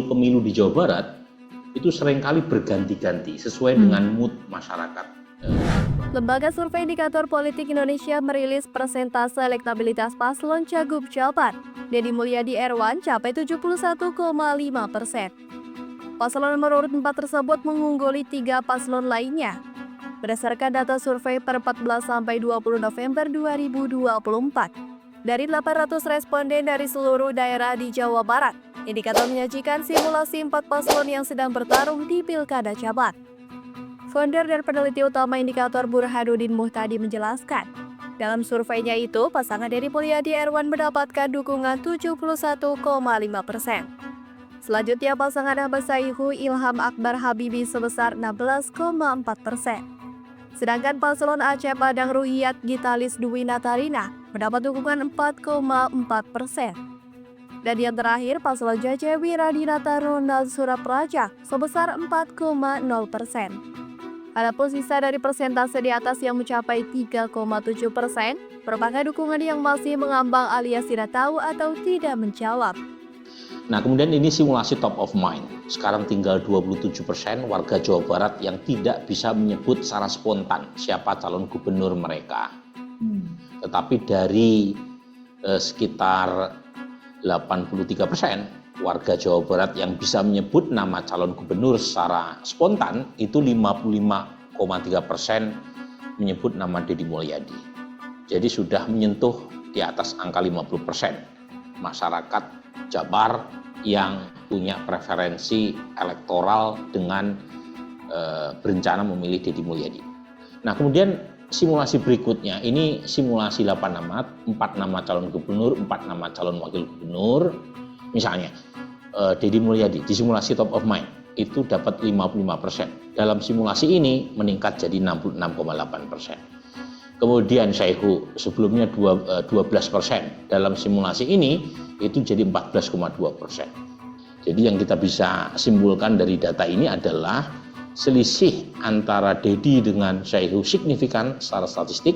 pemilu di Jawa Barat itu seringkali berganti-ganti sesuai dengan mood masyarakat. Lembaga Survei Indikator Politik Indonesia merilis persentase elektabilitas paslon Cagup Jabar. Deddy Mulyadi Erwan capai 71,5%. Paslon nomor urut 4 tersebut mengungguli 3 paslon lainnya. Berdasarkan data survei per 14-20 November 2024, dari 800 responden dari seluruh daerah di Jawa Barat, indikator menyajikan simulasi 4 paslon yang sedang bertarung di Pilkada Jabar. Founder dan peneliti utama indikator Burhanuddin Muhtadi menjelaskan, dalam surveinya itu pasangan Deddy Mulyadi Erwan mendapatkan dukungan 71,5%. Selanjutnya pasangan Ahmad Sayhu Ilham Akbar Habibi sebesar 16,4%. Sedangkan paslon Aceh Padang Ruhiyat Gitalis Dwi Natarina mendapat dukungan 4,4%. Dan yang terakhir, paslon JJ Wiradinata Ronald Surapraja sebesar 4,0%. Adapun sisa dari persentase di atas yang mencapai 3,7% merupakan dukungan yang masih mengambang alias tidak tahu atau tidak menjawab. Nah, kemudian ini simulasi top of mind. Sekarang tinggal 27% warga Jawa Barat yang tidak bisa menyebut secara spontan siapa calon gubernur mereka. Tetapi dari sekitar 83% warga Jawa Barat yang bisa menyebut nama calon gubernur secara spontan itu 55,3% menyebut nama Deddy Mulyadi. Jadi sudah menyentuh di atas angka 50% masyarakat Jabar yang punya preferensi elektoral dengan berencana memilih Deddy Mulyadi. Nah, kemudian simulasi berikutnya, ini simulasi 8 nama, 4 nama calon gubernur, 4 nama calon wakil gubernur. Misalnya, Deddy Mulyadi di simulasi top of mind itu dapat 55%. Dalam simulasi ini meningkat jadi 66,8%. Kemudian Sayhu sebelumnya 12%. Dalam simulasi ini itu jadi 14,2%. Jadi yang kita bisa simpulkan dari data ini adalah selisih antara Deddy dengan Sayhu signifikan secara statistik,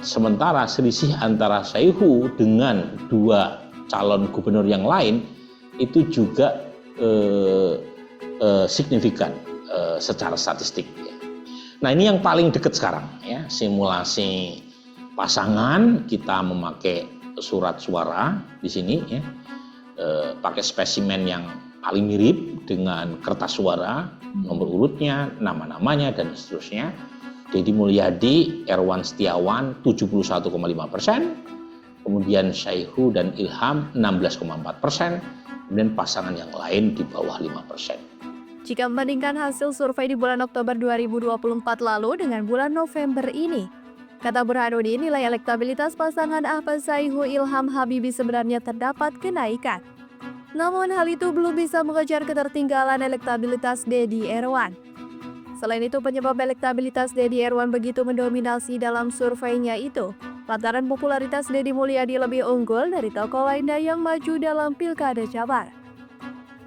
sementara selisih antara Sayhu dengan 2 calon gubernur yang lain itu juga signifikan secara statistik. Nah, ini yang paling dekat sekarang ya, simulasi pasangan kita memakai surat suara di sini ya, pakai spesimen yang paling mirip dengan kertas suara, nomor urutnya, nama-namanya dan seterusnya. Deddy Mulyadi, Erwan Setiawan 71,5%, kemudian Sayhu dan Ilham 16,4%, kemudian pasangan yang lain di bawah 5%. Jika membandingkan hasil survei di bulan Oktober 2024 lalu dengan bulan November ini, kata Burhanuddin, nilai elektabilitas pasangan Ahmad Sayhu Ilham Habibi sebenarnya terdapat kenaikan. Namun hal itu belum bisa mengejar ketertinggalan elektabilitas Deddy Erwan. Selain itu, penyebab elektabilitas Deddy Erwan begitu mendominasi dalam surveinya itu lantaran popularitas Deddy Mulyadi lebih unggul dari tokoh lainnya yang maju dalam Pilkada Jabar.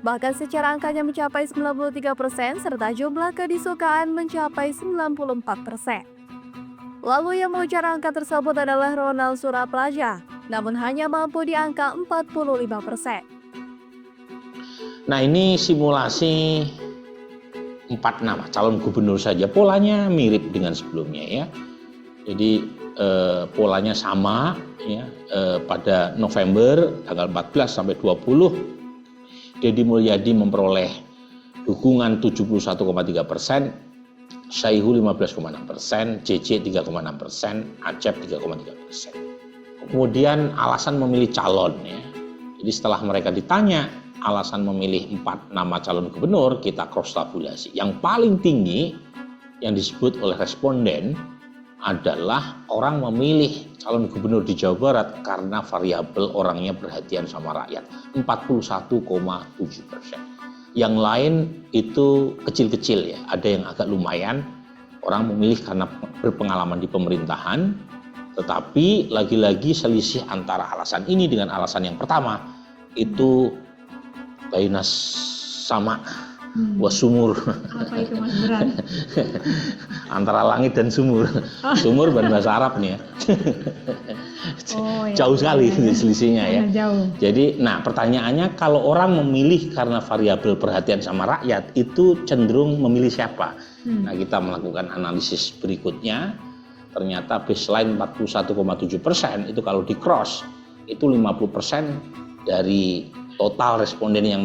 Bahkan secara angkanya mencapai 93% serta jumlah kedisukaan mencapai 94%. Lalu yang mengejar angka tersebut adalah Ronald Surapraja, namun hanya mampu di angka 45%. Nah, ini simulasi 4 nama calon gubernur saja, polanya mirip dengan sebelumnya ya. Jadi polanya sama ya, pada November tanggal 14 sampai 20 Deddy Mulyadi memperoleh dukungan 71,3%, Sayhu 15,6%, JJ 3,6%, Acep 3,3%. Kemudian alasan memilih calon ya. Jadi setelah mereka ditanya alasan memilih 4 nama calon gubernur, kita cross tabulasi. Yang paling tinggi yang disebut oleh responden adalah orang memilih calon gubernur di Jawa Barat karena variabel orangnya perhatian sama rakyat, 41,7%. Yang lain itu kecil-kecil ya, ada yang agak lumayan, orang memilih karena berpengalaman di pemerintahan, tetapi lagi-lagi selisih antara alasan ini dengan alasan yang pertama itu Bainas sama Wah, sumur. Apa itu Mas berat? Antara langit dan sumur. Sumur bukan bahasa Arab nih ya. Oh, ya. Jauh sekali Ya. selisihnya ya. Jauh. Jadi, nah pertanyaannya, kalau orang memilih karena variabel perhatian sama rakyat, itu cenderung memilih siapa? Nah, kita melakukan analisis berikutnya. Ternyata baseline 41,7% itu kalau di cross itu 50% dari total responden yang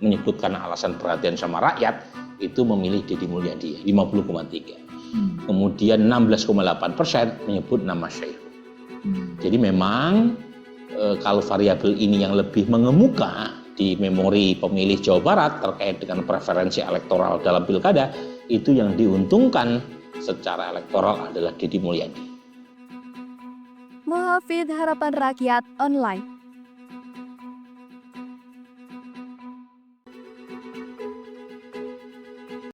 menyebutkan alasan perhatian sama rakyat itu memilih Deddy Mulyadi 50,3. Kemudian 16,8% menyebut nama Syahihu. Jadi memang kalau variabel ini yang lebih mengemuka di memori pemilih Jawa Barat terkait dengan preferensi elektoral dalam pilkada, itu yang diuntungkan secara elektoral adalah Deddy Mulyadi. Muhafid Harapan Rakyat Online.